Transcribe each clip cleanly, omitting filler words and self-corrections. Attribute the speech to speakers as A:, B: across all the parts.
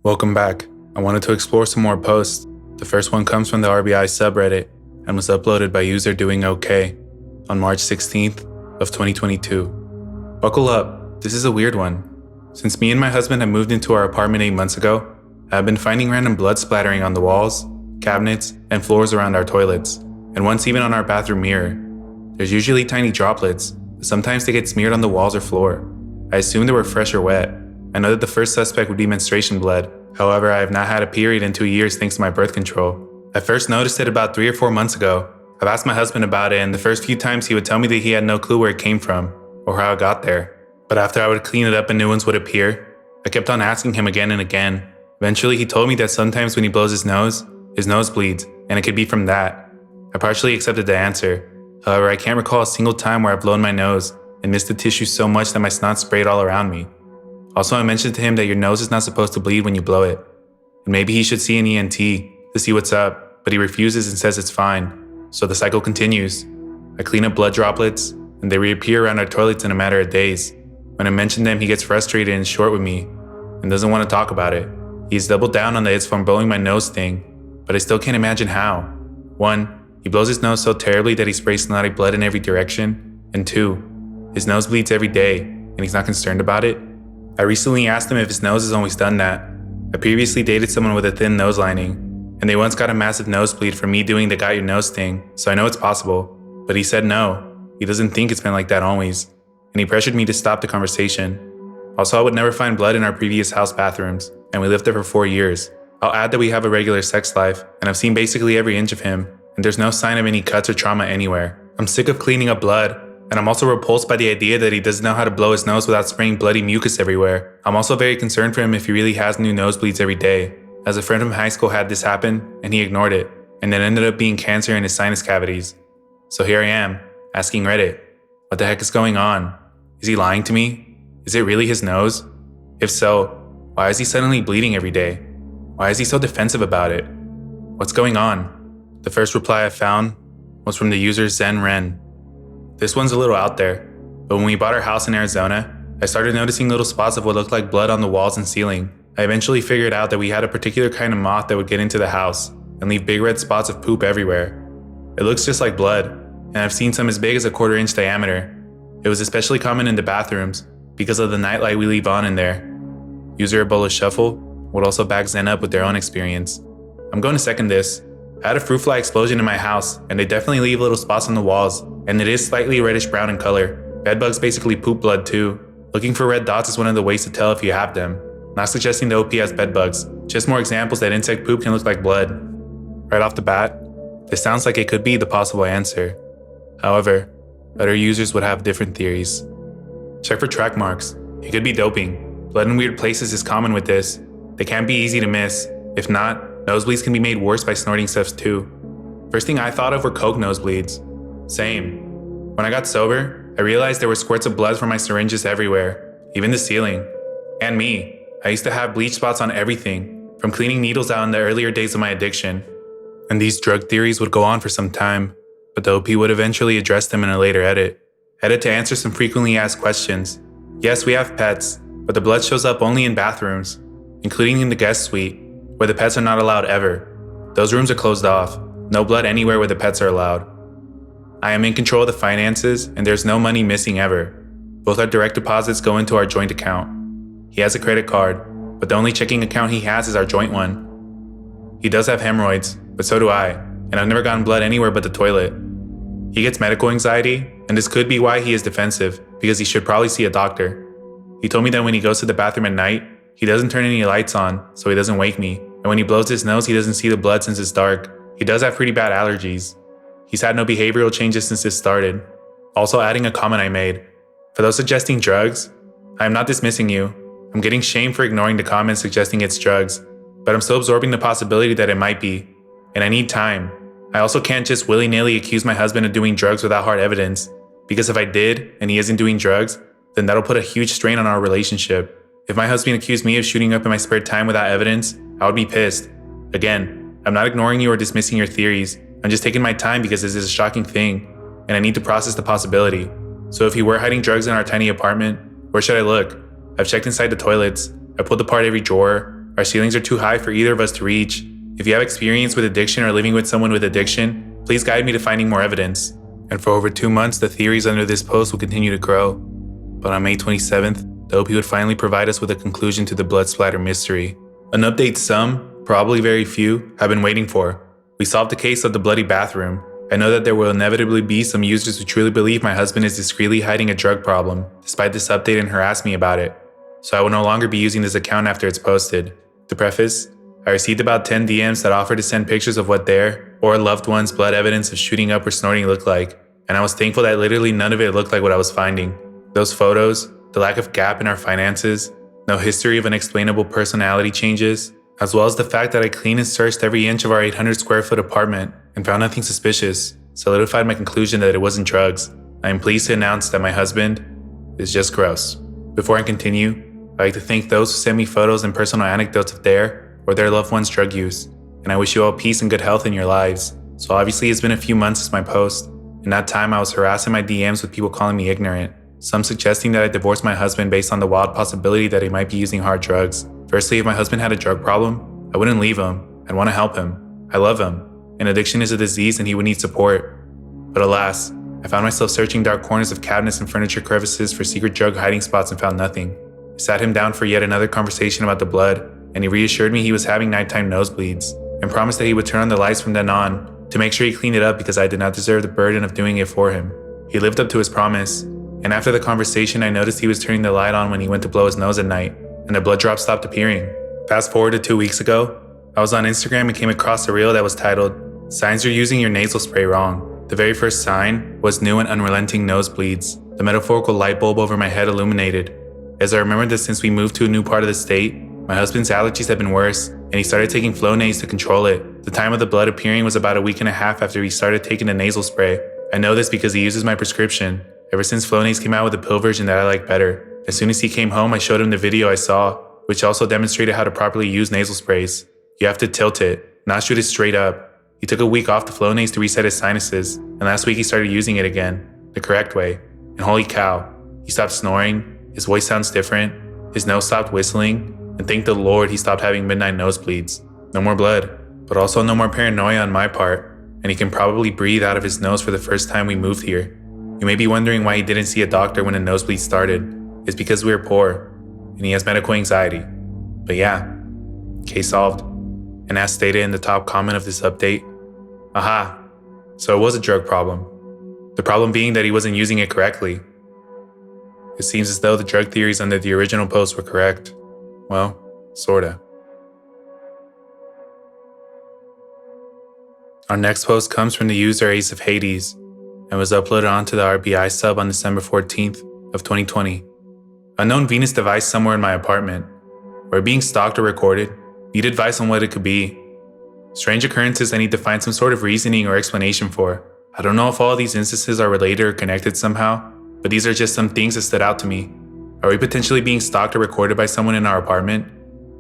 A: Welcome back. I wanted to explore some more posts. The first one comes from the RBI subreddit and was uploaded by user Doing OK on March 16th of 2022. Buckle up, this is a weird one. Since me and my husband have moved into our apartment 8 months ago, I've been finding random blood splattering on the walls, cabinets, and floors around our toilets, and once even on our bathroom mirror. There's usually tiny droplets, but sometimes they get smeared on the walls or floor. I assume they were fresh or wet. I know that the first suspect would be menstruation blood. However, I have not had a period in 2 years thanks to my birth control. I first noticed it about 3 or 4 months ago. I've asked my husband about it, and the first few times he would tell me that he had no clue where it came from or how it got there. But after I would clean it up and new ones would appear, I kept on asking him again and again. Eventually, he told me that sometimes when he blows his nose bleeds, and it could be from that. I partially accepted the answer. However, I can't recall a single time where I've blown my nose and missed the tissue so much that my snot sprayed all around me. Also, I mentioned to him that your nose is not supposed to bleed when you blow it, and maybe he should see an ENT to see what's up, but he refuses and says it's fine. So the cycle continues. I clean up blood droplets, and they reappear around our toilets in a matter of days. When I mention them, he gets frustrated and short with me, and doesn't want to talk about it. He's doubled down on the it's from blowing my nose thing, but I still can't imagine how. 1, he blows his nose so terribly that he sprays snotty blood in every direction, and 2, his nose bleeds every day, and he's not concerned about it. I recently asked him if his nose has always done that. I previously dated someone with a thin nose lining, and they once got a massive nosebleed from me doing the got your nose thing, so I know it's possible. But he said no, he doesn't think it's been like that always, and he pressured me to stop the conversation. Also, I would never find blood in our previous house bathrooms, and we lived there for 4 years. I'll add that we have a regular sex life, and I've seen basically every inch of him, and there's no sign of any cuts or trauma anywhere. I'm sick of cleaning up blood, and I'm also repulsed by the idea that he doesn't know how to blow his nose without spraying bloody mucus everywhere. I'm also very concerned for him if he really has new nosebleeds every day, as a friend from high school had this happen, and he ignored it, and it ended up being cancer in his sinus cavities. So here I am, asking Reddit, what the heck is going on? Is he lying to me? Is it really his nose? If so, why is he suddenly bleeding every day? Why is he so defensive about it? What's going on? The first reply I found was from the user Zen Ren. This one's a little out there, but when we bought our house in Arizona, I started noticing little spots of what looked like blood on the walls and ceiling. I eventually figured out that we had a particular kind of moth that would get into the house and leave big red spots of poop everywhere. It looks just like blood, and I've seen some as big as a 1/4 inch diameter. It was especially common in the bathrooms because of the nightlight we leave on in there. User Ebola Shuffle would also back Zen up with their own experience. I'm going to second this. I had a fruit fly explosion in my house, and they definitely leave little spots on the walls, and it is slightly reddish brown in color. Bedbugs basically poop blood too. Looking for red dots is one of the ways to tell if you have them. Not suggesting the OP has bedbugs, just more examples that insect poop can look like blood. Right off the bat, this sounds like it could be the possible answer. However, other users would have different theories. Check for track marks. It could be doping. Blood in weird places is common with this. They can be easy to miss. If not, nosebleeds can be made worse by snorting stuff too. First thing I thought of were coke nosebleeds. Same. When I got sober, I realized there were squirts of blood from my syringes everywhere, even the ceiling. And me. I used to have bleach spots on everything, from cleaning needles out in the earlier days of my addiction. And these drug theories would go on for some time, but the OP would eventually address them in a later edit. Edit to answer some frequently asked questions. Yes, we have pets, but the blood shows up only in bathrooms, including in the guest suite, where the pets are not allowed ever. Those rooms are closed off. No blood anywhere where the pets are allowed. I am in control of the finances, and there's no money missing ever. Both our direct deposits go into our joint account. He has a credit card, but the only checking account he has is our joint one. He does have hemorrhoids, but so do I, and I've never gotten blood anywhere but the toilet. He gets medical anxiety, and this could be why he is defensive, because he should probably see a doctor. He told me that when he goes to the bathroom at night, he doesn't turn any lights on, so he doesn't wake me, and when he blows his nose, he doesn't see the blood since it's dark. He does have pretty bad allergies. He's had no behavioral changes since this started. Also adding a comment I made. For those suggesting drugs, I am not dismissing you. I'm getting shamed for ignoring the comments suggesting it's drugs, but I'm still absorbing the possibility that it might be, and I need time. I also can't just willy-nilly accuse my husband of doing drugs without hard evidence, because if I did and he isn't doing drugs, then that'll put a huge strain on our relationship. If my husband accused me of shooting up in my spare time without evidence, I would be pissed. Again, I'm not ignoring you or dismissing your theories. I'm just taking my time because this is a shocking thing, and I need to process the possibility. So if he were hiding drugs in our tiny apartment, where should I look? I've checked inside the toilets. I pulled apart every drawer, Our ceilings are too high for either of us to reach. If you have experience with addiction or living with someone with addiction, please guide me to finding more evidence. And for over 2 months, the theories under this post will continue to grow. But on May 27th, the OP would finally provide us with a conclusion to the blood splatter mystery. An update some, probably very few, have been waiting for. We solved the case of the bloody bathroom. I know that there will inevitably be some users who truly believe my husband is discreetly hiding a drug problem, despite this update, and harass me about it. So I will no longer be using this account after it's posted. To preface, I received about 10 DMs that offered to send pictures of what their or loved ones' blood evidence of shooting up or snorting looked like, and I was thankful that literally none of it looked like what I was finding. Those photos, the lack of gap in our finances, no history of unexplainable personality changes, as well as the fact that I cleaned and searched every inch of our 800 square foot apartment and found nothing suspicious, solidified my conclusion that it wasn't drugs. I am pleased to announce that my husband is just gross. Before I continue, I'd like to thank those who sent me photos and personal anecdotes of their or their loved ones' drug use, and I wish you all peace and good health in your lives. So obviously it's been a few months since my post. In that time I was harassing my DMs with people calling me ignorant, some suggesting that I divorce my husband based on the wild possibility that he might be using hard drugs. Firstly, if my husband had a drug problem, I wouldn't leave him. I'd want to help him. I love him. And addiction is a disease and he would need support. But alas, I found myself searching dark corners of cabinets and furniture crevices for secret drug hiding spots and found nothing. I sat him down for yet another conversation about the blood, and he reassured me he was having nighttime nosebleeds, and promised that he would turn on the lights from then on to make sure he cleaned it up because I did not deserve the burden of doing it for him. He lived up to his promise, and after the conversation I noticed he was turning the light on when he went to blow his nose at night, and the blood drops stopped appearing. Fast forward to 2 weeks ago, I was on Instagram and came across a reel that was titled, "Signs You're Using Your Nasal Spray Wrong." The very first sign was new and unrelenting nosebleeds. The metaphorical light bulb over my head illuminated, as I remembered that since we moved to a new part of the state, my husband's allergies had been worse, and he started taking Flonase to control it. The time of the blood appearing was about a week and a half after he started taking the nasal spray. I know this because he uses my prescription. Ever since Flonase came out with a pill version that I like better. As soon as he came home, I showed him the video I saw, which also demonstrated how to properly use nasal sprays. You have to tilt it, not shoot it straight up. He took a week off the Flonase to reset his sinuses, and last week he started using it again, the correct way. And holy cow, he stopped snoring, his voice sounds different, his nose stopped whistling, and thank the Lord he stopped having midnight nosebleeds. No more blood, but also no more paranoia on my part, and he can probably breathe out of his nose for the first time we moved here. You may be wondering why he didn't see a doctor when the nosebleed started. It's because we were poor, and he has medical anxiety. But yeah, case solved. And as stated in the top comment of this update, aha, so it was a drug problem. The problem being that he wasn't using it correctly. It seems as though the drug theories under the original post were correct. Well, sorta. Our next post comes from the user Ace of Hades and was uploaded onto the RBI sub on December 14th of 2020. Unknown Venus device somewhere in my apartment. We're being stalked or recorded. Need advice on what it could be. Strange occurrences I need to find some sort of reasoning or explanation for. I don't know if all of these instances are related or connected somehow, but these are just some things that stood out to me. Are we potentially being stalked or recorded by someone in our apartment?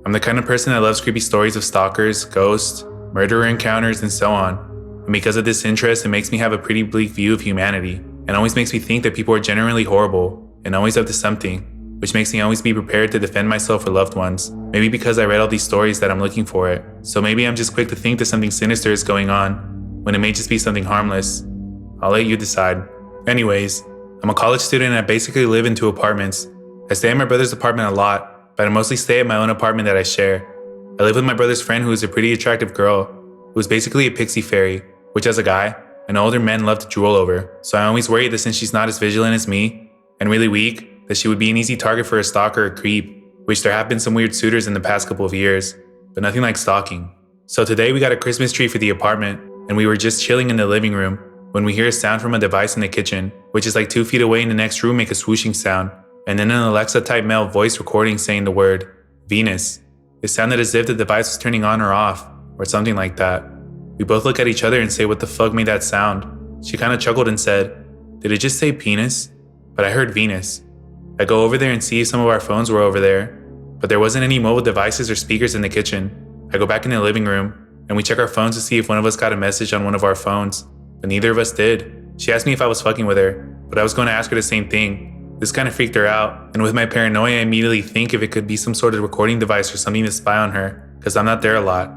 A: I'm the kind of person that loves creepy stories of stalkers, ghosts, murderer encounters, and so on. And because of this interest, it makes me have a pretty bleak view of humanity, and always makes me think that people are generally horrible and always up to something, which makes me always be prepared to defend myself or loved ones. Maybe because I read all these stories that I'm looking for it. So maybe I'm just quick to think that something sinister is going on, when it may just be something harmless. I'll let you decide. Anyways, I'm a college student and I basically live in 2 apartments. I stay in my brother's apartment a lot, but I mostly stay at my own apartment that I share. I live with my brother's friend who is a pretty attractive girl, who is basically a pixie fairy, which as a guy, I know older men love to drool over. So I always worry that since she's not as vigilant as me, and really weak, that she would be an easy target for a stalker or creep, which there have been some weird suitors in the past couple of years, but nothing like stalking. So today we got a Christmas tree for the apartment, and we were just chilling in the living room when we hear a sound from a device in the kitchen, which is like 2 feet away in the next room, make a swooshing sound, and then an Alexa-type male voice recording saying the word, Venus. It sounded as if the device was turning on or off, or something like that. We both look at each other and say what the fuck made that sound. She kinda chuckled and said, did it just say penis? But I heard Venus. I go over there and see if some of our phones were over there, but there wasn't any mobile devices or speakers in the kitchen. I go back in the living room, and we check our phones to see if one of us got a message on one of our phones, but neither of us did. She asked me if I was fucking with her, but I was going to ask her the same thing, This kind of freaked her out, and with my paranoia, I immediately think if it could be some sort of recording device or something to spy on her, because I'm not there a lot.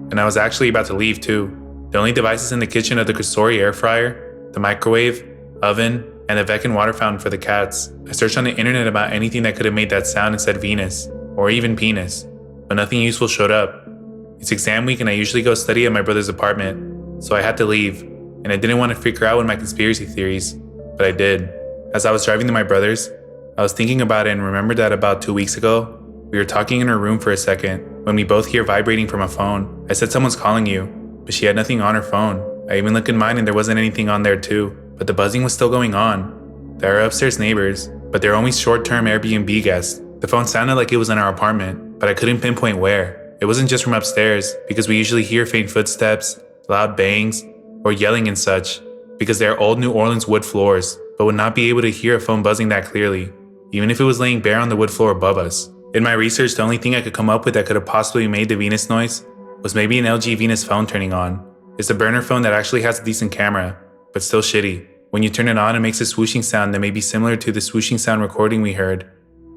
A: And I was actually about to leave too. The only devices in the kitchen are the Crisori air fryer, the microwave, oven, and a Veckin water fountain for the cats. I searched on the internet about anything that could have made that sound and said Venus, or even penis, but nothing useful showed up. It's exam week and I usually go study at my brother's apartment, so I had to leave, and I didn't want to freak her out with my conspiracy theories, but I did. As I was driving to my brother's, I was thinking about it and remembered that about 2 weeks ago, we were talking in her room for a second when we both hear vibrating from a phone. I said someone's calling you, but she had nothing on her phone. I even looked in mine and there wasn't anything on there too, but the buzzing was still going on. They are upstairs neighbors, but they're only short-term Airbnb guests. The phone sounded like it was in our apartment, but I couldn't pinpoint where. It wasn't just from upstairs, because we usually hear faint footsteps, loud bangs, or yelling and such, because they are old New Orleans wood floors, but would not be able to hear a phone buzzing that clearly, even if it was laying bare on the wood floor above us. In my research, the only thing I could come up with that could have possibly made the Venus noise was maybe an LG Venus phone turning on. It's a burner phone that actually has a decent camera, but still shitty. When you turn it on, it makes a swooshing sound that may be similar to the swooshing sound recording we heard,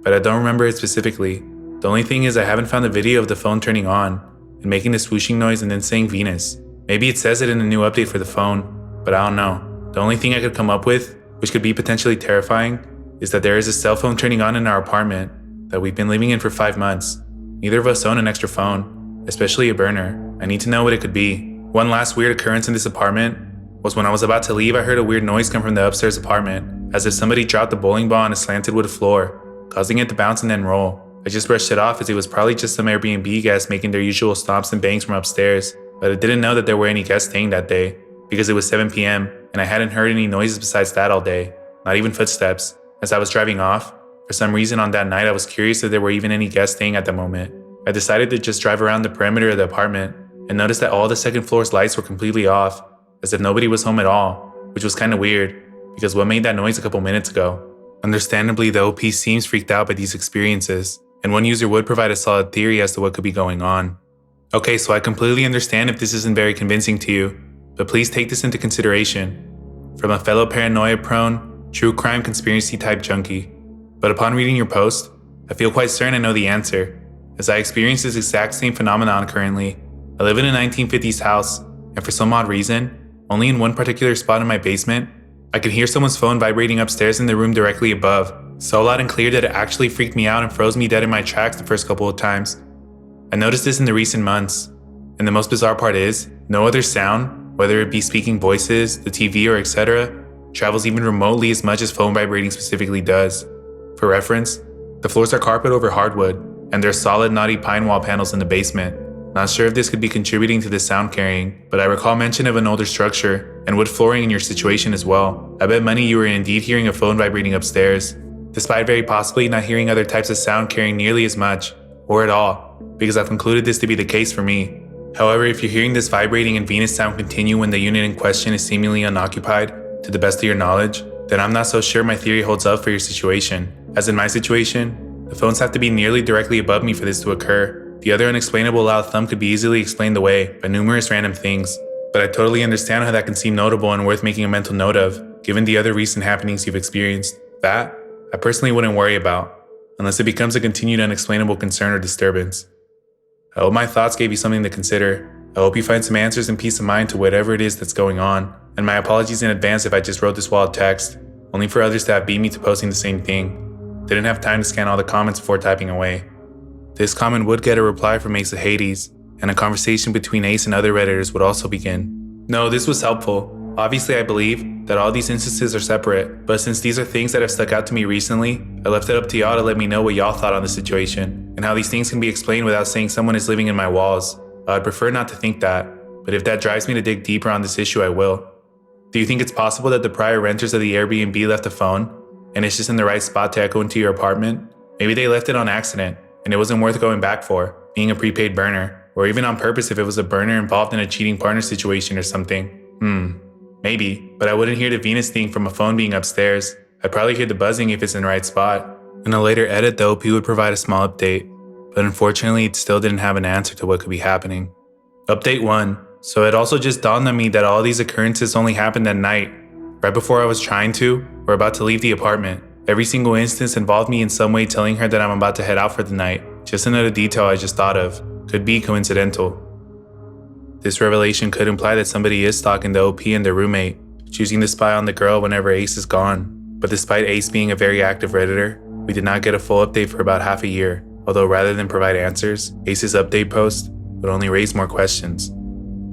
A: but I don't remember it specifically. The only thing is I haven't found a video of the phone turning on and making the swooshing noise and then saying Venus. Maybe it says it in the new update for the phone, but I don't know. The only thing I could come up with, which could be potentially terrifying, is that there is a cell phone turning on in our apartment that we've been living in for 5 months. Neither of us own an extra phone, especially a burner. I need to know what it could be. One last weird occurrence in this apartment was when I was about to leave, I heard a weird noise come from the upstairs apartment, as if somebody dropped the bowling ball on a slanted wood floor, causing it to bounce and then roll. I just brushed it off as it was probably just some Airbnb guests making their usual stomps and bangs from upstairs, but I didn't know that there were any guests staying that day, because it was 7 p.m. and I hadn't heard any noises besides that all day, not even footsteps. As I was driving off, for some reason on that night I was curious if there were even any guests staying at the moment. I decided to just drive around the perimeter of the apartment and noticed that all the second floor's lights were completely off, as if nobody was home at all, which was kinda weird, because what made that noise a couple minutes ago? Understandably, the OP seems freaked out by these experiences, and one user would provide a solid theory as to what could be going on. Okay, so I completely understand if this isn't very convincing to you, but please take this into consideration. From a fellow paranoia-prone, true crime conspiracy type junkie. But upon reading your post, I feel quite certain I know the answer, as I experience this exact same phenomenon currently. I live in a 1950s house, and for some odd reason, only in one particular spot in my basement, I could hear someone's phone vibrating upstairs in the room directly above, so loud and clear that it actually freaked me out and froze me dead in my tracks the first couple of times. I noticed this in the recent months, and the most bizarre part is, no other sound, whether it be speaking voices, the TV, or etc., travels even remotely as much as phone vibrating specifically does. For reference, the floors are carpet over hardwood, and there are solid knotty pine wall panels in the basement. Not sure if this could be contributing to the sound carrying, but I recall mention of an older structure and wood flooring in your situation as well. I bet money you were indeed hearing a phone vibrating upstairs, despite very possibly not hearing other types of sound carrying nearly as much, or at all, because I've concluded this to be the case for me. However, if you're hearing this vibrating and Venus sound continue when the unit in question is seemingly unoccupied, to the best of your knowledge, then I'm not so sure my theory holds up for your situation. As in my situation, the phones have to be nearly directly above me for this to occur. The other unexplainable loud thump could be easily explained away by numerous random things, but I totally understand how that can seem notable and worth making a mental note of, given the other recent happenings you've experienced. That, I personally wouldn't worry about, unless it becomes a continued unexplainable concern or disturbance. I hope my thoughts gave you something to consider. I hope you find some answers and peace of mind to whatever it is that's going on, and my apologies in advance if I just wrote this wild text, only for others to have beat me to posting the same thing. Didn't have time to scan all the comments before typing away. This comment would get a reply from Ace of Hades, and a conversation between Ace and other Redditors would also begin. No, this was helpful. Obviously, I believe that all these instances are separate, but since these are things that have stuck out to me recently, I left it up to y'all to let me know what y'all thought on the situation, and how these things can be explained without saying someone is living in my walls. I'd prefer not to think that, but if that drives me to dig deeper on this issue, I will. Do you think it's possible that the prior renters of the Airbnb left a phone, and it's just in the right spot to echo into your apartment? Maybe they left it on accident, and it wasn't worth going back for, being a prepaid burner, or even on purpose if it was a burner involved in a cheating partner situation or something. Maybe, but I wouldn't hear the Venus thing from a phone being upstairs. I'd probably hear the buzzing if it's in the right spot. In a later edit, the OP would provide a small update, but unfortunately it still didn't have an answer to what could be happening. Update 1. So it also just dawned on me that all these occurrences only happened at night, right before I was trying to, or about to leave the apartment. Every single instance involved me in some way telling her that I'm about to head out for the night. Just another detail I just thought of. Could be coincidental. This revelation could imply that somebody is stalking the OP and their roommate, choosing to spy on the girl whenever Ace is gone. But despite Ace being a very active Redditor, we did not get a full update for about half a year, although rather than provide answers, Ace's update post would only raise more questions.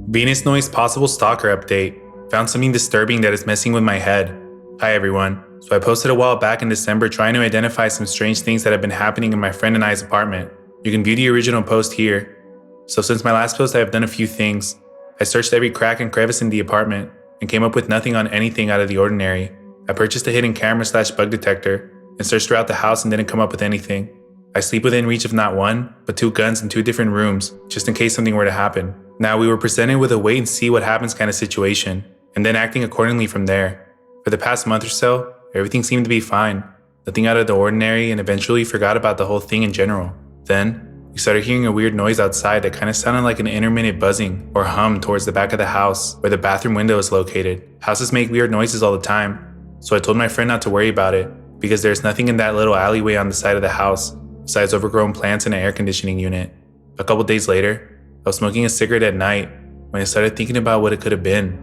A: Venus Noise possible stalker update. Found something disturbing that is messing with my head. Hi everyone. So I posted a while back in December trying to identify some strange things that have been happening in my friend and I's apartment. You can view the original post here. So since my last post I have done a few things. I searched every crack and crevice in the apartment and came up with nothing on anything out of the ordinary. I purchased a hidden camera / bug detector and searched throughout the house and didn't come up with anything. I sleep within reach of not one, but 2 guns in 2 different rooms, just in case something were to happen. Now we were presented with a wait and see what happens kind of situation, and then acting accordingly from there. For the past month or so, everything seemed to be fine, nothing out of the ordinary, and eventually forgot about the whole thing in general. Then, we started hearing a weird noise outside that kind of sounded like an intermittent buzzing or hum towards the back of the house where the bathroom window is located. Houses make weird noises all the time, so I told my friend not to worry about it because there's nothing in that little alleyway on the side of the house besides overgrown plants and an air conditioning unit. A couple days later, I was smoking a cigarette at night when I started thinking about what it could have been.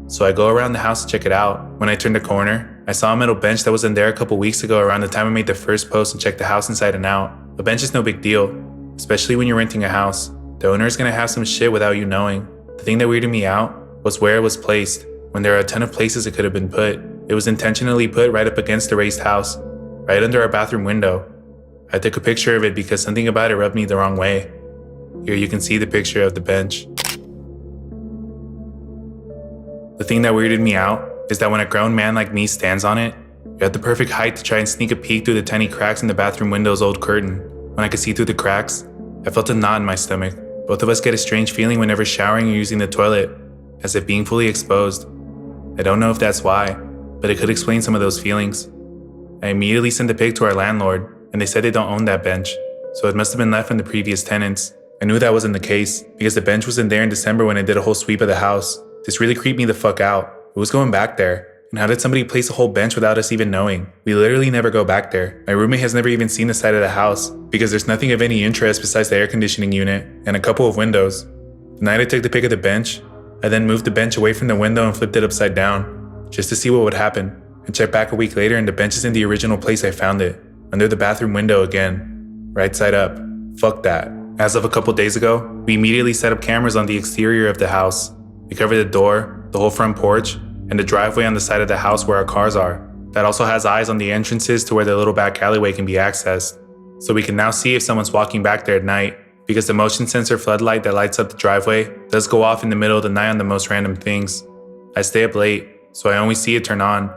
A: So I go around the house to check it out. When I turned the corner, I saw a metal bench that wasn't there a couple weeks ago around the time I made the first post and checked the house inside and out. A bench is no big deal, especially when you're renting a house. The owner is gonna have some shit without you knowing. The thing that weirded me out was where it was placed. When there are a ton of places it could have been put, it was intentionally put right up against the raised house, right under our bathroom window. I took a picture of it because something about it rubbed me the wrong way. Here you can see the picture of the bench. The thing that weirded me out is that when a grown man like me stands on it, you're at the perfect height to try and sneak a peek through the tiny cracks in the bathroom window's old curtain. When I could see through the cracks, I felt a knot in my stomach. Both of us get a strange feeling whenever showering or using the toilet, as if being fully exposed. I don't know if that's why, but it could explain some of those feelings. I immediately sent a pic to our landlord, and they said they don't own that bench, so it must have been left from the previous tenants. I knew that wasn't the case, because the bench wasn't there in December when I did a whole sweep of the house. This really creeped me the fuck out. Who was going back there? And how did somebody place a whole bench without us even knowing? We literally never go back there. My roommate has never even seen the side of the house, because there's nothing of any interest besides the air conditioning unit and a couple of windows. The night I took the pic of the bench, I then moved the bench away from the window and flipped it upside down, just to see what would happen, and checked back a week later and the bench is in the original place I found it, under the bathroom window again, right side up. Fuck that. As of a couple days ago, we immediately set up cameras on the exterior of the house. We covered the door, the whole front porch, and the driveway on the side of the house where our cars are. That also has eyes on the entrances to where the little back alleyway can be accessed. So we can now see if someone's walking back there at night, because the motion sensor floodlight that lights up the driveway does go off in the middle of the night on the most random things. I stay up late, so I only see it turn on.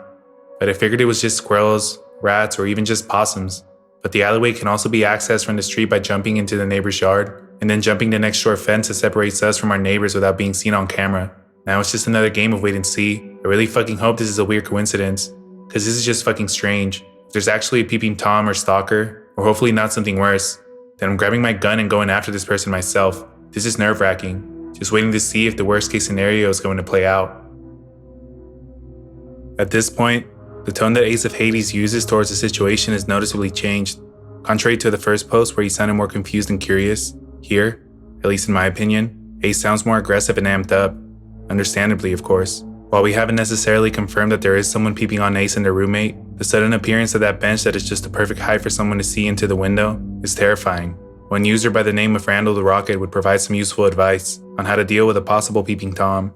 A: But I figured it was just squirrels, rats, or even just possums. But the alleyway can also be accessed from the street by jumping into the neighbor's yard, and then jumping the next short fence that separates us from our neighbors without being seen on camera. Now it's just another game of wait and see. I really fucking hope this is a weird coincidence, because this is just fucking strange. If there's actually a peeping Tom or stalker, or hopefully not something worse, then I'm grabbing my gun and going after this person myself. This is nerve-wracking, just waiting to see if the worst case scenario is going to play out. At this point, the tone that Ace of Hades uses towards the situation is noticeably changed. Contrary to the first post where he sounded more confused and curious, here, at least in my opinion, Ace sounds more aggressive and amped up. Understandably, of course. While we haven't necessarily confirmed that there is someone peeping on Ace and their roommate, the sudden appearance of that bench that is just the perfect height for someone to see into the window is terrifying. One user by the name of Randall the Rocket would provide some useful advice on how to deal with a possible peeping Tom.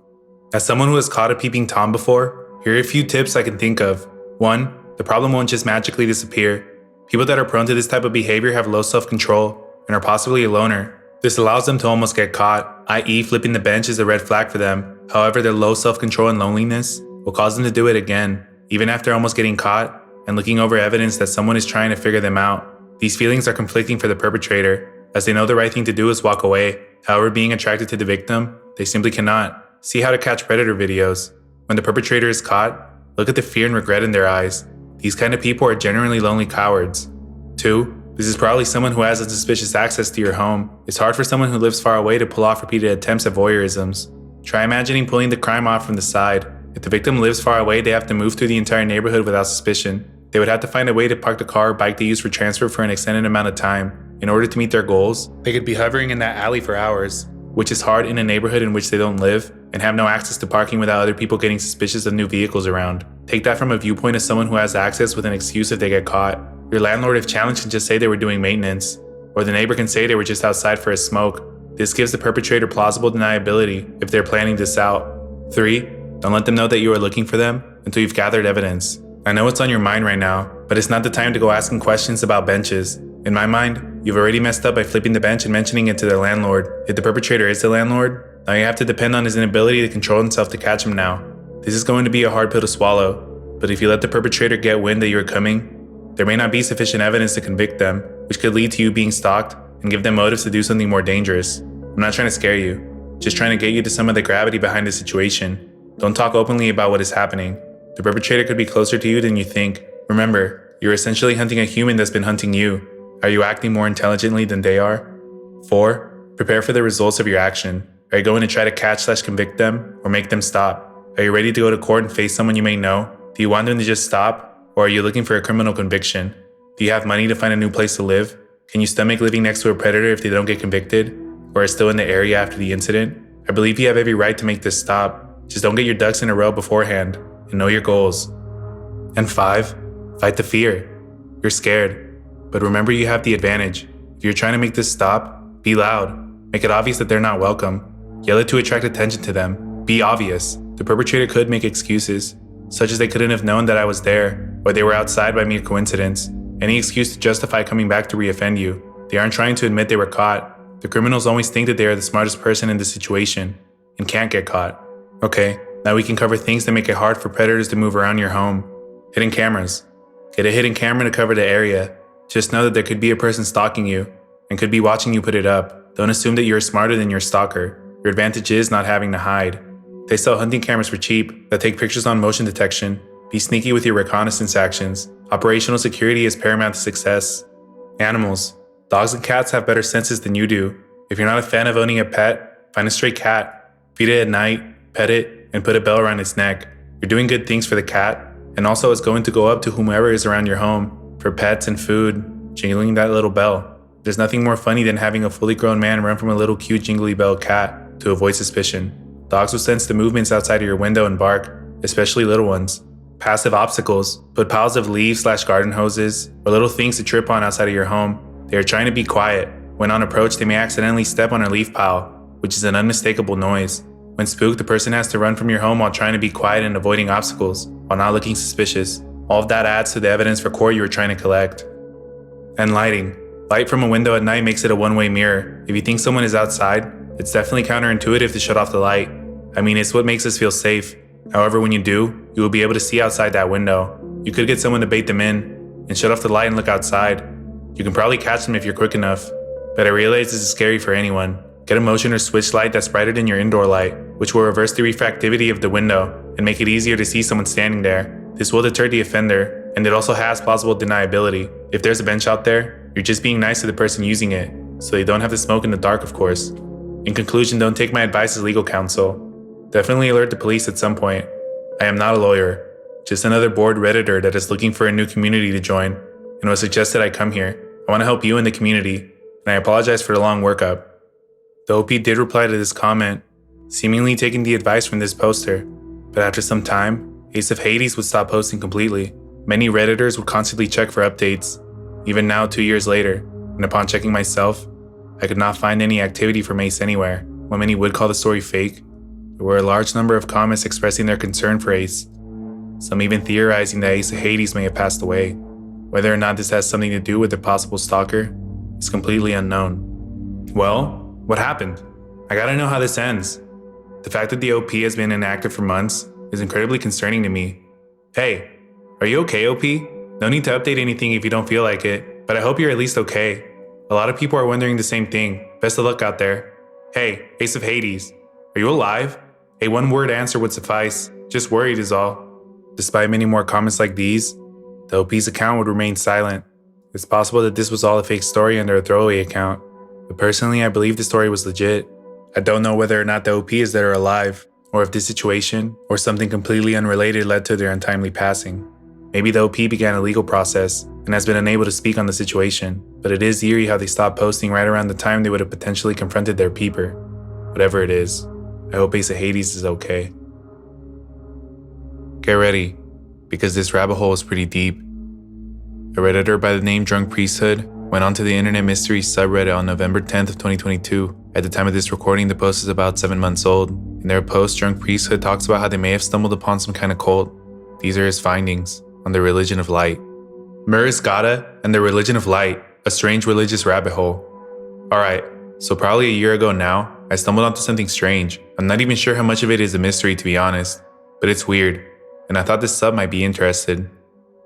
A: As someone who has caught a peeping Tom before, here are a few tips I can think of. 1. The problem won't just magically disappear. People that are prone to this type of behavior have low self-control and are possibly a loner. This allows them to almost get caught, i.e. flipping the bench is a red flag for them. However, their low self-control and loneliness will cause them to do it again, even after almost getting caught and looking over evidence that someone is trying to figure them out. These feelings are conflicting for the perpetrator, as they know the right thing to do is walk away. However, being attracted to the victim, they simply cannot. See How to Catch Predator videos. When the perpetrator is caught, look at the fear and regret in their eyes. These kind of people are generally lonely cowards. 2. This is probably someone who has unsuspicious access to your home. It's hard for someone who lives far away to pull off repeated attempts at voyeurisms. Try imagining pulling the crime off from the side. If the victim lives far away, they have to move through the entire neighborhood without suspicion. They would have to find a way to park the car or bike they use for transfer for an extended amount of time. In order to meet their goals, they could be hovering in that alley for hours, which is hard in a neighborhood in which they don't live and have no access to parking without other people getting suspicious of new vehicles around. Take that from a viewpoint of someone who has access with an excuse if they get caught. Your landlord, if challenged, can just say they were doing maintenance, or the neighbor can say they were just outside for a smoke. This gives the perpetrator plausible deniability if they're planning this out. 3. Don't let them know that you are looking for them until you've gathered evidence. I know it's on your mind right now, but it's not the time to go asking questions about benches. In my mind, you've already messed up by flipping the bench and mentioning it to their landlord. If the perpetrator is the landlord, now you have to depend on his inability to control himself to catch him now. This is going to be a hard pill to swallow, but if you let the perpetrator get wind that you are coming, there may not be sufficient evidence to convict them, which could lead to you being stalked and give them motives to do something more dangerous. I'm not trying to scare you, just trying to get you to some of the gravity behind the situation. Don't talk openly about what is happening. The perpetrator could be closer to you than you think. Remember, you're essentially hunting a human that's been hunting you. Are you acting more intelligently than they are? 4. Prepare for the results of your action. Are you going to try to catch/convict them or make them stop? Are you ready to go to court and face someone you may know? Do you want them to just stop, or are you looking for a criminal conviction? Do you have money to find a new place to live? Can you stomach living next to a predator if they don't get convicted, or are still in the area after the incident? I believe you have every right to make this stop. Just don't get your ducks in a row beforehand, and know your goals. And 5, fight the fear. You're scared, but remember you have the advantage. If you're trying to make this stop, be loud. Make it obvious that they're not welcome. Yell it to attract attention to them. Be obvious. The perpetrator could make excuses, such as they couldn't have known that I was there, or they were outside by mere coincidence. Any excuse to justify coming back to re-offend you. They aren't trying to admit they were caught. The criminals always think that they are the smartest person in the situation, and can't get caught. Okay, now we can cover things that make it hard for predators to move around your home. Hidden cameras. Get a hidden camera to cover the area. Just know that there could be a person stalking you, and could be watching you put it up. Don't assume that you're smarter than your stalker. Your advantage is not having to hide. They sell hunting cameras for cheap that take pictures on motion detection. Be sneaky with your reconnaissance actions. Operational security is paramount to success. Animals. Dogs and cats have better senses than you do. If you're not a fan of owning a pet, find a stray cat. Feed it at night, pet it, and put a bell around its neck. You're doing good things for the cat, and also it's going to go up to whomever is around your home. For pets and food, jingling that little bell. There's nothing more funny than having a fully grown man run from a little cute jingly bell cat to avoid suspicion. Dogs will sense the movements outside of your window and bark, especially little ones. Passive obstacles. Put piles of leaves/garden hoses or little things to trip on outside of your home. They are trying to be quiet. When on approach, they may accidentally step on a leaf pile, which is an unmistakable noise. When spooked, the person has to run from your home while trying to be quiet and avoiding obstacles, while not looking suspicious. All of that adds to the evidence for court you are trying to collect. And lighting. Light from a window at night makes it a one-way mirror. If you think someone is outside, it's definitely counterintuitive to shut off the light. I mean, it's what makes us feel safe. However, when you do, you will be able to see outside that window. You could get someone to bait them in and shut off the light and look outside. You can probably catch them if you're quick enough, but I realize this is scary for anyone. Get a motion or switch light that's brighter than your indoor light, which will reverse the refractivity of the window and make it easier to see someone standing there. This will deter the offender, and it also has plausible deniability. If there's a bench out there, you're just being nice to the person using it, so they don't have to smoke in the dark, of course. In conclusion, don't take my advice as legal counsel. Definitely alert the police at some point. I am not a lawyer, just another bored Redditor that is looking for a new community to join, and was suggested I come here. I want to help you in the community, and I apologize for the long workup. The OP did reply to this comment, seemingly taking the advice from this poster, but after some time, Ace of Hades would stop posting completely. Many Redditors would constantly check for updates, even now 2 years later, and upon checking myself, I could not find any activity from Ace anywhere. While many would call the story fake, there were a large number of comments expressing their concern for Ace, some even theorizing that Ace of Hades may have passed away. Whether or not this has something to do with the possible stalker is completely unknown. Well, what happened? I gotta know how this ends. The fact that the OP has been inactive for months is incredibly concerning to me. Hey, are you okay, OP? No need to update anything if you don't feel like it, but I hope you're at least okay. A lot of people are wondering the same thing. Best of luck out there. Hey, Ace of Hades, are you alive? A one-word answer would suffice. Just worried is all. Despite many more comments like these, the OP's account would remain silent. It's possible that this was all a fake story under a throwaway account, but personally I believe the story was legit. I don't know whether or not the OP is dead or alive, or if this situation or something completely unrelated led to their untimely passing. Maybe the OP began a legal process and has been unable to speak on the situation, but it is eerie how they stopped posting right around the time they would have potentially confronted their peeper. Whatever it is, I hope Ace of Hades is okay. Get ready, because this rabbit hole is pretty deep. A Redditor by the name Drunk Priesthood went onto the Internet Mysteries subreddit on November 10th of 2022. At the time of this recording, the post is about 7 months old. In their post, Drunk Priesthood talks about how they may have stumbled upon some kind of cult. These are his findings on the religion of light. Murisgata and the religion of light, a strange religious rabbit hole. Alright, so probably a year ago now, I stumbled onto something strange. I'm not even sure how much of it is a mystery, to be honest, but it's weird, and I thought this sub might be interested.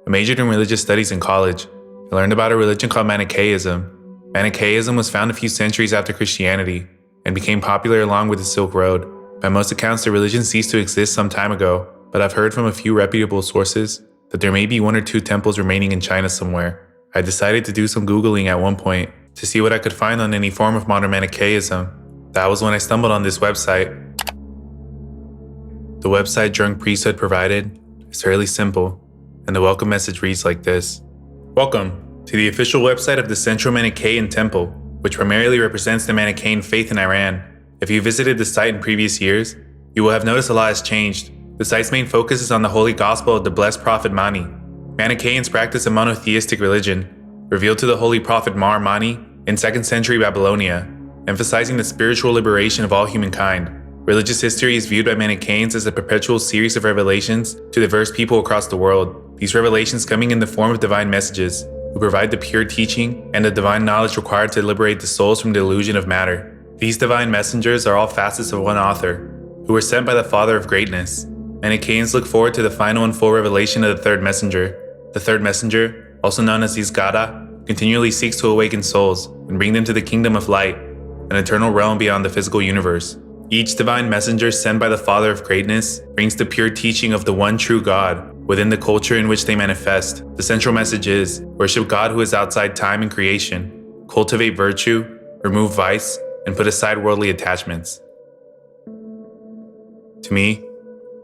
A: I majored in religious studies in college. I learned about a religion called Manichaeism. Manichaeism was found a few centuries after Christianity and became popular along with the Silk Road. By most accounts, the religion ceased to exist some time ago, but I've heard from a few reputable sources that there may be 1 or 2 temples remaining in China somewhere. I decided to do some Googling at one point to see what I could find on any form of modern Manichaeism. That was when I stumbled on this website. The website Drunk Priesthood provided is fairly simple, and the welcome message reads like this. Welcome to the official website of the Central Manichaean Temple, which primarily represents the Manichaean faith in Iran. If you visited the site in previous years, you will have noticed a lot has changed. The site's main focus is on the Holy Gospel of the Blessed Prophet Mani. Manichaeans practice a monotheistic religion, revealed to the Holy Prophet Mar Mani in 2nd century Babylonia, emphasizing the spiritual liberation of all humankind. Religious history is viewed by Manichaeans as a perpetual series of revelations to diverse people across the world. These revelations coming in the form of divine messages, who provide the pure teaching and the divine knowledge required to liberate the souls from the illusion of matter. These divine messengers are all facets of one author, who were sent by the Father of Greatness. Manichaeans look forward to the final and full revelation of the third messenger. The third messenger, also known as Isgada, continually seeks to awaken souls and bring them to the kingdom of light, an eternal realm beyond the physical universe. Each divine messenger sent by the Father of Greatness brings the pure teaching of the one true God within the culture in which they manifest. The central message is, worship God who is outside time and creation, cultivate virtue, remove vice, and put aside worldly attachments. To me,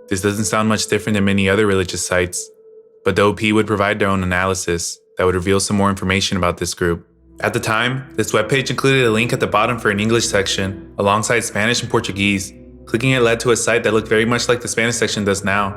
A: this doesn't sound much different than many other religious sites, but the OP would provide their own analysis that would reveal some more information about this group. At the time, this webpage included a link at the bottom for an English section, alongside Spanish and Portuguese. Clicking it led to a site that looked very much like the Spanish section does now.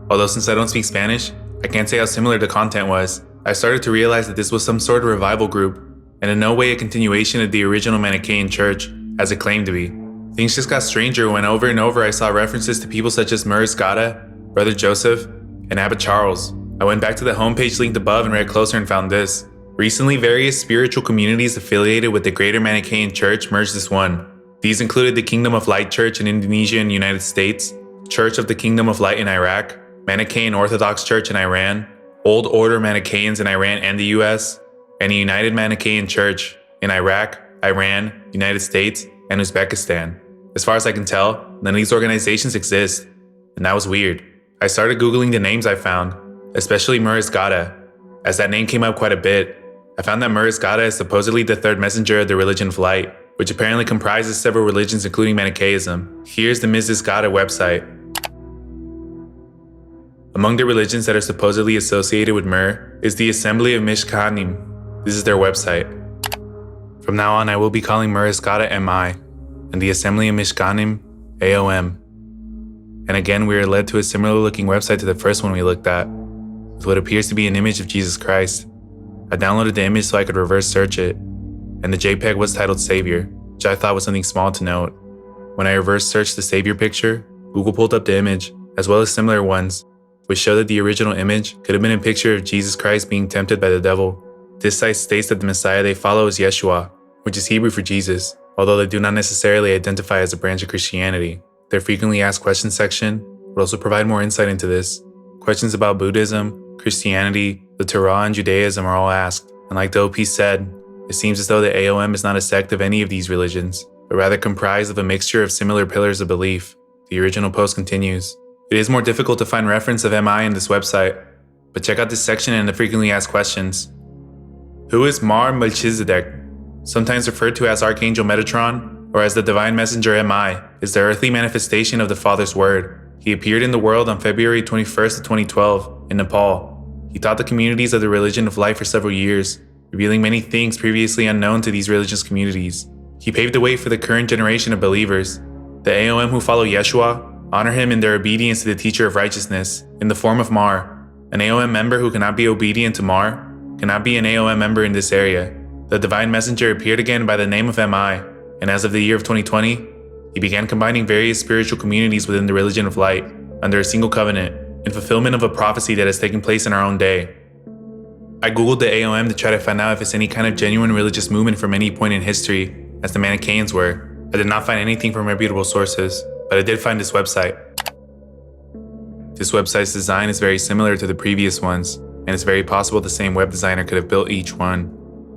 A: Although since I don't speak Spanish, I can't say how similar the content was. I started to realize that this was some sort of revival group, and in no way a continuation of the original Manichaean church, as it claimed to be. Things just got stranger when over and over I saw references to people such as Murisgata, Brother Joseph, and Abbot Charles. I went back to the homepage linked above and read closer and found this. Recently, various spiritual communities affiliated with the Greater Manichaean Church merged as one. These included the Kingdom of Light Church in Indonesia and United States, Church of the Kingdom of Light in Iraq, Manichaean Orthodox Church in Iran, Old Order Manichaeans in Iran and the US, and a United Manichaean Church in Iraq, Iran, United States, and Uzbekistan. As far as I can tell, none of these organizations exist, and that was weird. I started Googling the names I found, especially Murisgata, as that name came up quite a bit. I found that Murisgata is supposedly the third messenger of the religion of light, which apparently comprises several religions including Manichaeism. Here's the Murisgata website. Among the religions that are supposedly associated with Mur is the Assembly of Mishkanim. This is their website. From now on, I will be calling Murisgata MI, and the Assembly of Mishkanim AOM. And again, we are led to a similar looking website to the first one we looked at, with what appears to be an image of Jesus Christ. I downloaded the image so I could reverse search it, and the JPEG was titled Savior, which I thought was something small to note. When I reverse searched the Savior picture, Google pulled up the image, as well as similar ones, which show that the original image could have been a picture of Jesus Christ being tempted by the devil. This site states that the Messiah they follow is Yeshua, which is Hebrew for Jesus, although they do not necessarily identify as a branch of Christianity. Their frequently asked questions section would also provide more insight into this. Questions about Buddhism, Christianity, the Torah, and Judaism are all asked, and like the OP said, it seems as though the AOM is not a sect of any of these religions, but rather comprised of a mixture of similar pillars of belief. The original post continues. It is more difficult to find reference of MI in this website, but check out this section and the frequently asked questions. Who is Mar Melchizedek? Sometimes referred to as Archangel Metatron, or as the Divine Messenger MI, is the earthly manifestation of the Father's Word. He appeared in the world on February 21st of 2012 in Nepal. He taught the communities of the religion of light for several years, revealing many things previously unknown to these religious communities. He paved the way for the current generation of believers. The AOM who follow Yeshua honor him in their obedience to the teacher of righteousness in the form of Mar. An AOM member who cannot be obedient to Mar cannot be an AOM member in this area. The divine messenger appeared again by the name of MI, and as of the year of 2020, he began combining various spiritual communities within the religion of light under a single covenant in fulfillment of a prophecy that has taken place in our own day. I googled the AOM to try to find out if it's any kind of genuine religious movement from any point in history, as the Manichaeans were. I did not find anything from reputable sources, but I did find this website. This website's design is very similar to the previous ones, and it's very possible the same web designer could have built each one.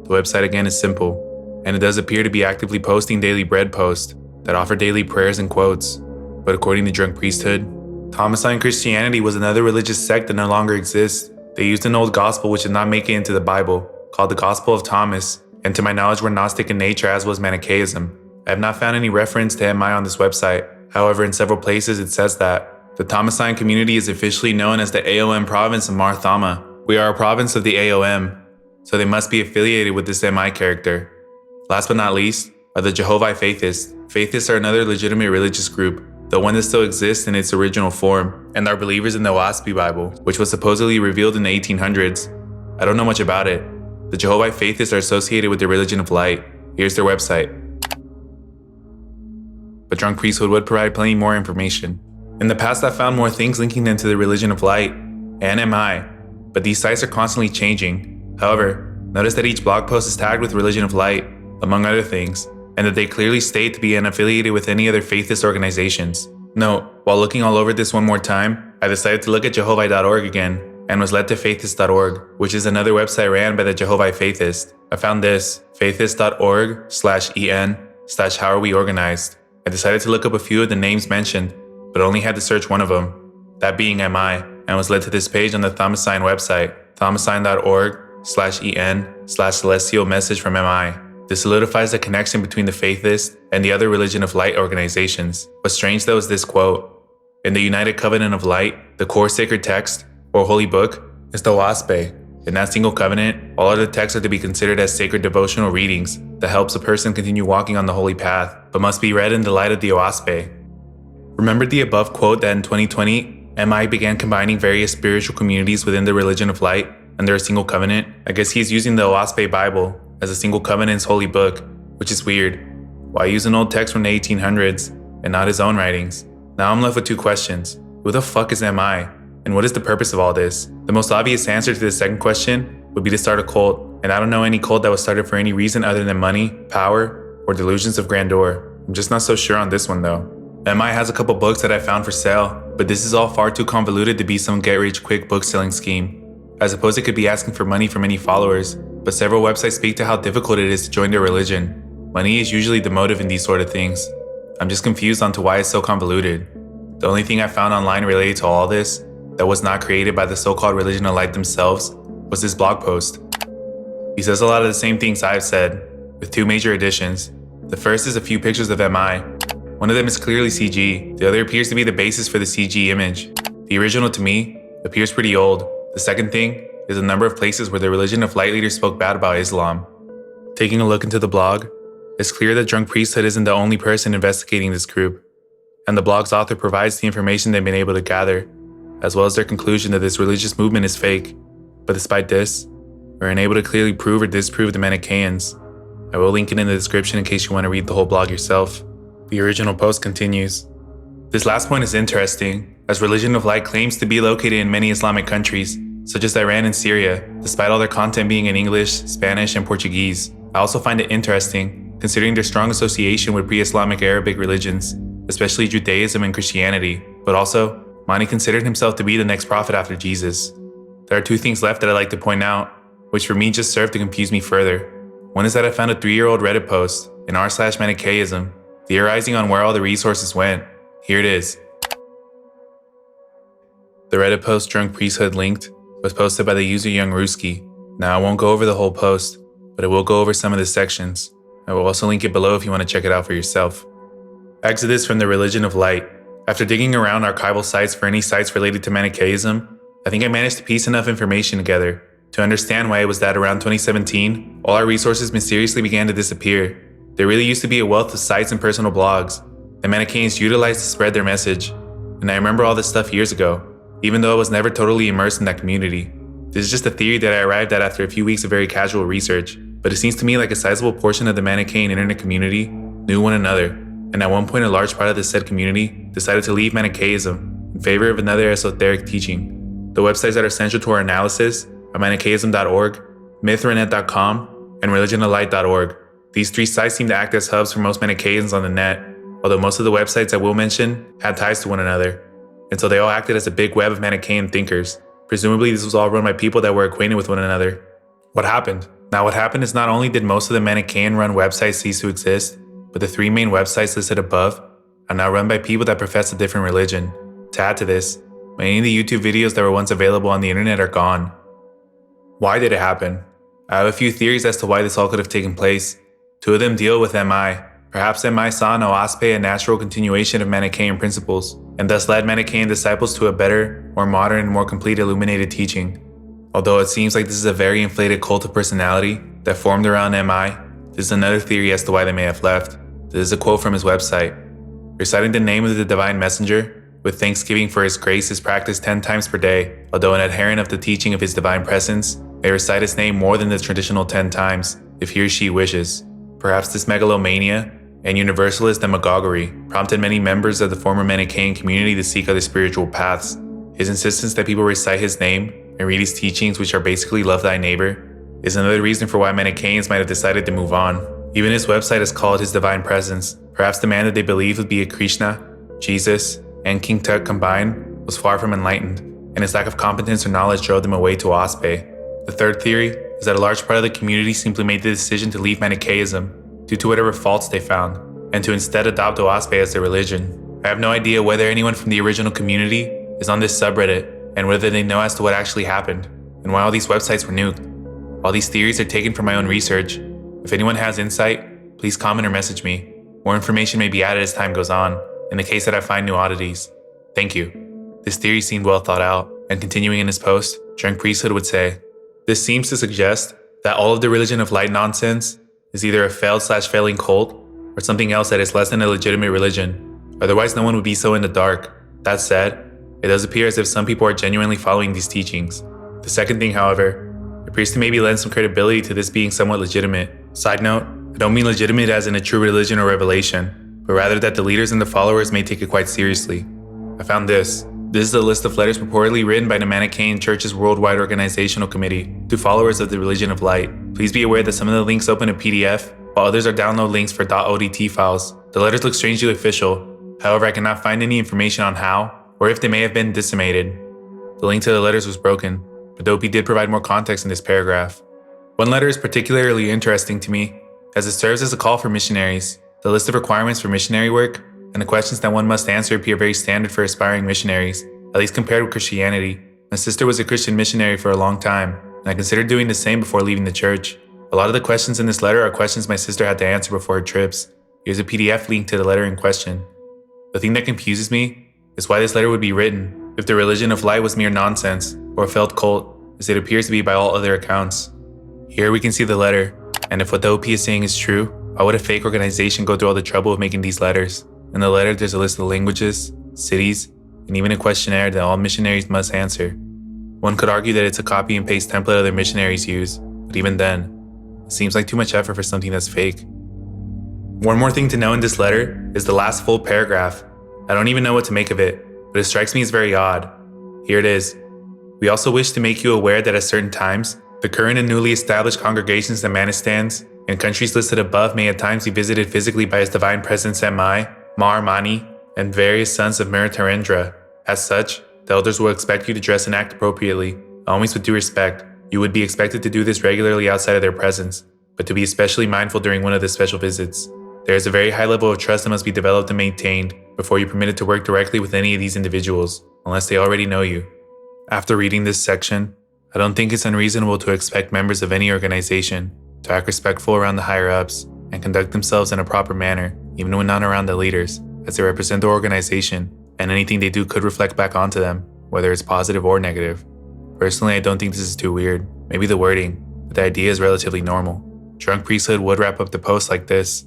A: The website again is simple, and it does appear to be actively posting daily bread posts that offer daily prayers and quotes. But according to Drunk Priesthood, Thomasine Christianity was another religious sect that no longer exists. They used an old gospel which did not make it into the Bible, called the Gospel of Thomas, and to my knowledge were Gnostic in nature as was Manichaeism. I have not found any reference to MI on this website. However, in several places it says that the Thomasine community is officially known as the AOM province of Mar Thama. We are a province of the AOM, so they must be affiliated with this MI character. Last but not least are the Jehovah Faithists. Faithists are another legitimate religious group, the one that still exists in its original form, and are believers in the WASPI Bible, which was supposedly revealed in the 1800s. I don't know much about it. The Jehovah Faithists are associated with the religion of light. Here's their website. But Drunk Priesthood would provide plenty more information. In the past, I found more things linking them to the religion of light and MI, but these sites are constantly changing. However, notice that each blog post is tagged with religion of light, among other things, and that they clearly state to be unaffiliated with any other faithist organizations. Note, while looking all over this one more time, I decided to look at Jehovah.org again, and was led to faithist.org, which is another website ran by the Jehovah Faithist. I found this, faithist.org/en/how are we organized. I decided to look up a few of the names mentioned, but only had to search one of them, that being MI, and was led to this page on the Thomasine website, thomasine.org/en/celestial message from MI. This solidifies the connection between the Faithist and the other religion of light organizations. What's strange though is this quote. In the United Covenant of Light, the core sacred text, or holy book, is the WASPE. In that single covenant, all other texts are to be considered as sacred devotional readings that helps a person continue walking on the holy path, but must be read in the light of the WASPE. Remember the above quote that in 2020, MI began combining various spiritual communities within the religion of light under a single covenant? I guess he's using the WASPE Bible as a single covenant's holy book, which is weird. Why use an old text from the 1800s and not his own writings? Now I'm left with two questions. Who the fuck is MI? And what is the purpose of all this? The most obvious answer to the second question would be to start a cult, and I don't know any cult that was started for any reason other than money, power, or delusions of grandeur. I'm just not so sure on this one though. MI has a couple books that I found for sale, but this is all far too convoluted to be some get-rich-quick book-selling scheme. I suppose it could be asking for money from any followers, but several websites speak to how difficult it is to join their religion. Money is usually the motive in these sort of things. I'm just confused on to why it's so convoluted. The only thing I found online related to all this that was not created by the so-called religion of light themselves was this blog post. He says a lot of the same things I've said, with two major additions. The first is a few pictures of MI. One of them is clearly CG, the other appears to be the basis for the CG image. The original, to me, appears pretty old. The second thing is a number of places where the religion of light leaders spoke bad about Islam. Taking a look into the blog, it's clear that Drunk Priesthood isn't the only person investigating this group, and the blog's author provides the information they've been able to gather, as well as their conclusion that this religious movement is fake. But despite this, we're unable to clearly prove or disprove the Manichaeans. I will link it in the description in case you want to read the whole blog yourself. The original post continues. This last point is interesting, as religion of light claims to be located in many Islamic countries, such as Iran and Syria, despite all their content being in English, Spanish, and Portuguese. I also find it interesting, considering their strong association with pre-Islamic Arabic religions, especially Judaism and Christianity, but also, Mani considered himself to be the next prophet after Jesus. There are two things left that I'd like to point out, which for me just serve to confuse me further. One is that I found a 3-year-old Reddit post in r/Manichaeism, theorizing on where all the resources went. Here it is. The Reddit post Drunk Priesthood linked was posted by the user Young Ruski. Now I won't go over the whole post, but I will go over some of the sections. I will also link it below if you want to check it out for yourself. Exodus from the religion of light. After digging around archival sites for any sites related to Manichaeism, I think I managed to piece enough information together to understand why it was that around 2017, all our resources mysteriously began to disappear. There really used to be a wealth of sites and personal blogs that Manichaeans utilized to spread their message, and I remember all this stuff years ago, even though I was never totally immersed in that community. This is just a theory that I arrived at after a few weeks of very casual research, but it seems to me like a sizable portion of the Manichaean internet community knew one another, and at one point a large part of the said community decided to leave Manichaeism in favor of another esoteric teaching. The websites that are central to our analysis are Manichaeism.org, Mithranet.com, and religionoflight.org. These three sites seem to act as hubs for most Manichaeans on the net, although most of the websites I will mention had ties to one another, and so they all acted as a big web of Manichaean thinkers. Presumably this was all run by people that were acquainted with one another. What happened? Now what happened is not only did most of the Manichaean-run websites cease to exist, but the three main websites listed above are now run by people that profess a different religion. To add to this, many of the YouTube videos that were once available on the internet are gone. Why did it happen? I have a few theories as to why this all could have taken place. Two of them deal with MI. Perhaps MI saw in OASPE a natural continuation of Manichaean principles, and thus led Manichaean disciples to a better, more modern, and more complete illuminated teaching. Although it seems like this is a very inflated cult of personality that formed around MI, this is another theory as to why they may have left. This is a quote from his website. Reciting the name of the divine messenger with thanksgiving for his grace is practiced 10 times per day, although an adherent of the teaching of his divine presence may recite his name more than the traditional 10 times, if he or she wishes. Perhaps this megalomania and universalist demagoguery prompted many members of the former Manichaean community to seek other spiritual paths. His insistence that people recite his name and read his teachings, which are basically love thy neighbor, is another reason for why Manichaeans might have decided to move on. Even his website is called his divine presence. Perhaps the man that they believed would be a Krishna, Jesus, and King Tut combined was far from enlightened, and his lack of competence or knowledge drove them away to OASPE. The third theory is that a large part of the community simply made the decision to leave Manichaeism due to whatever faults they found, and to instead adopt OASPE as their religion. I have no idea whether anyone from the original community is on this subreddit, and whether they know as to what actually happened, and why all these websites were nuked. All these theories are taken from my own research. If anyone has insight, please comment or message me. More information may be added as time goes on, in the case that I find new oddities. Thank you. This theory seemed well thought out, and continuing in his post, Drunk Priesthood would say, this seems to suggest that all of the religion of light nonsense is either a failed/failing cult, or something else that is less than a legitimate religion. Otherwise, no one would be so in the dark. That said, it does appear as if some people are genuinely following these teachings. The second thing, however, appears to maybe lend some credibility to this being somewhat legitimate. Side note, I don't mean legitimate as in a true religion or revelation, but rather that the leaders and the followers may take it quite seriously. I found this. This is a list of letters purportedly written by the Manichaean Church's Worldwide Organizational Committee to followers of the Religion of Light. Please be aware that some of the links open a PDF, while others are download links for .odt files. The letters look strangely official. However, I cannot find any information on how, or if they may have been disseminated. The link to the letters was broken, but Dopey did provide more context in this paragraph. One letter is particularly interesting to me, as it serves as a call for missionaries. The list of requirements for missionary work and the questions that one must answer appear very standard for aspiring missionaries, at least compared with Christianity. My sister was a Christian missionary for a long time, and I considered doing the same before leaving the church. A lot of the questions in this letter are questions my sister had to answer before her trips. Here's a PDF link to the letter in question. The thing that confuses me is why this letter would be written if the religion of light was mere nonsense or a failed cult, as it appears to be by all other accounts. Here we can see the letter, and if what the OP is saying is true, why would a fake organization go through all the trouble of making these letters? In the letter, there's a list of languages, cities, and even a questionnaire that all missionaries must answer. One could argue that it's a copy and paste template other missionaries use, but even then, it seems like too much effort for something that's fake. One more thing to know in this letter is the last full paragraph. I don't even know what to make of it, but it strikes me as very odd. Here it is. We also wish to make you aware that at certain times, the current and newly established congregations and manistans in countries listed above may at times be visited physically by His Divine Presence M.I., Mani, and various sons of Meritarendra. As such, the elders will expect you to dress and act appropriately, always with due respect. You would be expected to do this regularly outside of their presence, but to be especially mindful during one of the special visits. There is a very high level of trust that must be developed and maintained before you're permitted to work directly with any of these individuals, unless they already know you. After reading this section, I don't think it's unreasonable to expect members of any organization to act respectful around the higher-ups and conduct themselves in a proper manner, even when not around the leaders, as they represent the organization, and anything they do could reflect back onto them, whether it's positive or negative. Personally, I don't think this is too weird. Maybe the wording, but the idea is relatively normal. Drunk Priesthood would wrap up the post like this.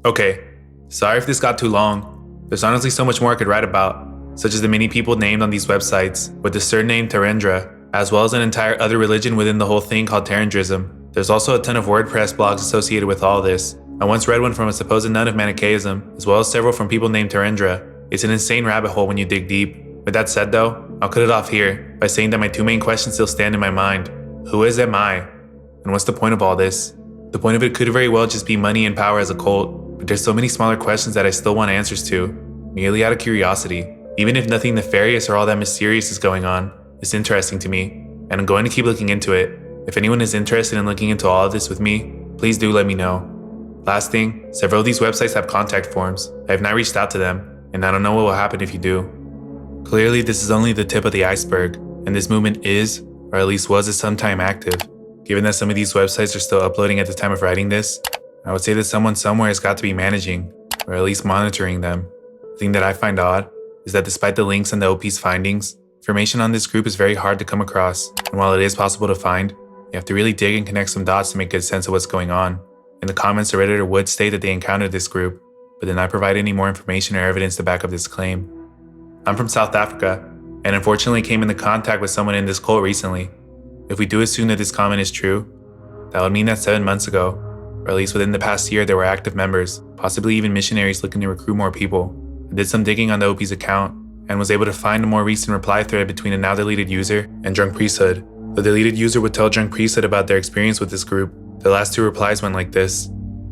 A: Okay, sorry if this got too long. There's honestly so much more I could write about, such as the many people named on these websites with the surname Terendra, as well as an entire other religion within the whole thing called Terendrism. There's also a ton of WordPress blogs associated with all this. I once read one from a supposed nun of Manichaeism, as well as several from people named Terendra. It's an insane rabbit hole when you dig deep. With that said though, I'll cut it off here by saying that my two main questions still stand in my mind. Who is am I? And what's the point of all this? The point of it could very well just be money and power as a cult, but there's so many smaller questions that I still want answers to, merely out of curiosity. Even if nothing nefarious or all that mysterious is going on, it's interesting to me, and I'm going to keep looking into it. If anyone is interested in looking into all of this with me, please do let me know. Last thing, several of these websites have contact forms. I have not reached out to them, and I don't know what will happen if you do. Clearly, this is only the tip of the iceberg, and this movement is, or at least was at some time, active. Given that some of these websites are still uploading at the time of writing this, I would say that someone somewhere has got to be managing, or at least monitoring them. The thing that I find odd is that despite the links and the OP's findings, information on this group is very hard to come across, and while it is possible to find, you have to really dig and connect some dots to make good sense of what's going on. In the comments, a Redditor would state that they encountered this group, but did not provide any more information or evidence to back up this claim. I'm from South Africa, and unfortunately came into contact with someone in this cult recently. If we do assume that this comment is true, that would mean that 7 months ago, or at least within the past year, there were active members, possibly even missionaries looking to recruit more people. I did some digging on the OP's account, and was able to find a more recent reply thread between a now deleted user and Drunk Priesthood. The deleted user would tell Drunk Priesthood about their experience with this group. The last 2 replies went like this.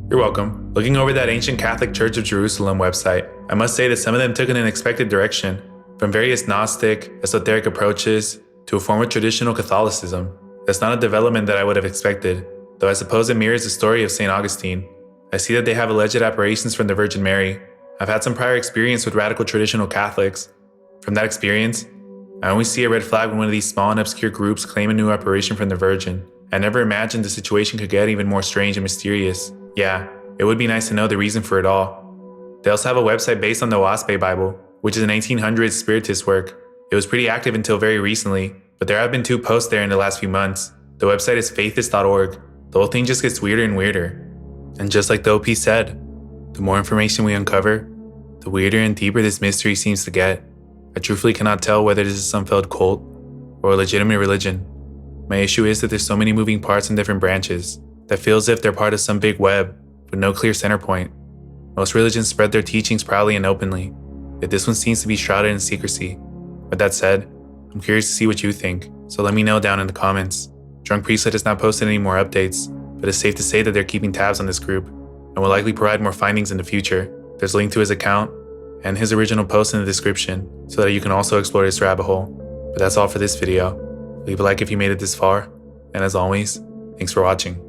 A: You're welcome. Looking over that ancient Catholic Church of Jerusalem website, I must say that some of them took an unexpected direction, from various Gnostic, esoteric approaches to a form of traditional Catholicism. That's not a development that I would have expected, though I suppose it mirrors the story of St. Augustine. I see that they have alleged apparitions from the Virgin Mary. I've had some prior experience with radical traditional Catholics. From that experience, I always see a red flag when one of these small and obscure groups claim a new apparition from the Virgin. I never imagined the situation could get even more strange and mysterious. Yeah, it would be nice to know the reason for it all. They also have a website based on the Waspe Bible, which is an 1800s spiritist work. It was pretty active until very recently, but there have been 2 posts there in the last few months. The website is faithist.org. The whole thing just gets weirder and weirder. And just like the OP said, the more information we uncover, the weirder and deeper this mystery seems to get. I truthfully cannot tell whether this is some failed cult or a legitimate religion. My issue is that there's so many moving parts and different branches that feel as if they're part of some big web with no clear center point. Most religions spread their teachings proudly and openly, yet this one seems to be shrouded in secrecy. With that said, I'm curious to see what you think, so let me know down in the comments. Drunk Priesthood has not posted any more updates, but it's safe to say that they're keeping tabs on this group and will likely provide more findings in the future. There's a link to his account and his original post in the description so that you can also explore this rabbit hole. But that's all for this video. Leave a like if you made it this far, and as always, thanks for watching.